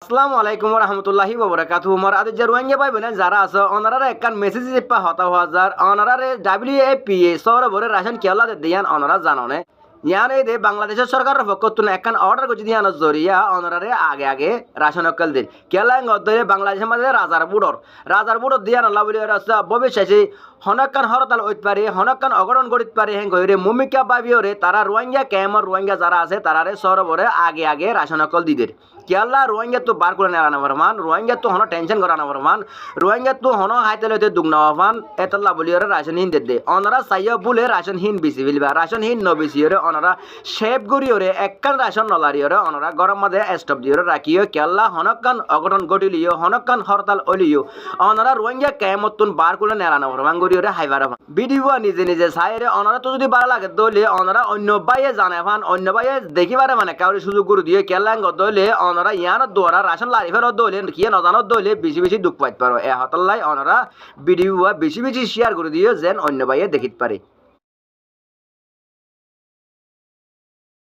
আসসালামু আলাইকুম রহমতুল্লাহি ওবরাকাতুহু মোর আদি যে রোহিঙ্গা ভাই বোন যারা আছে অনারারে একখান মেসেজ দিপা হতা হাজার অনারারে WFPA সরবরে রাশন কেলা দিয়ান অনারা জাননে ইয়ান এই দে বাংলাদেশের সরকারের পক্ষ থেকে একখান অর্ডার করছে দিয়ানোর জরিয়া অনারারে আগে আগে রাশন অকল দিন কেলা গদরে বাংলাদেশের মাঝে রাজার বুড়র দিয়ান আল্লাহ বলি রাস্তা ভবিষ্যতে হনকান হরতাল হইতে পারে হনকান অঘটন গড়িতে পারে হেন কইরে মুমিকা বাবিওরে তারা রোহিঙ্গা ক্যামর রোহিঙ্গা যারা আছে তারারে সরবরে আগে আগে রাশন অকল দিদের কেলা রোহিঙ্গা তো বার করে নেওয়া বরমান রোহিঙ্গা তো হন টেনশন করা বরমান রোহিঙ্গা তো হন হাইতে লইতে দুগ নওয়ান এতলা বলিওরে রাশন হিন দে অনারা সাইয়া বুলে রাশন হিন বিসি বিলবা রাশন হিন ন বিসিওরে অনারা শেপ গরিওরে একখান রাশন নলারিওরে অনারা গরম মাঝে স্টপ দিওরে রাখিও কেলা হনকান অঘটন ঘটিলিও হনকান হরতাল অলিও অনারা রোহিঙ্গা ক্যামতুন বার করে নেওয়া বরমান গরিওরে হাইবার ভিডিও নিজে নিজে সাইরে অনারা তো যদি বার লাগে দলে অনারা অন্য বাইয়ে জানে ফান অন্য বাইয়ে দেখিবারে মানে কাউরি সুযোগ করে দিয়ে কেলাঙ্গ দলে অনারা ইয়ান দোয়ারা রাশন লারি ফেরত দলে কি নজানো দলে বেশি বেশি দুঃখ পাইতে পারো এ হতাল্লাই অনারা ভিডিও বেশি বেশি শেয়ার করে দিয়ে যেন অন্য বাইয়ে দেখিতে পারে।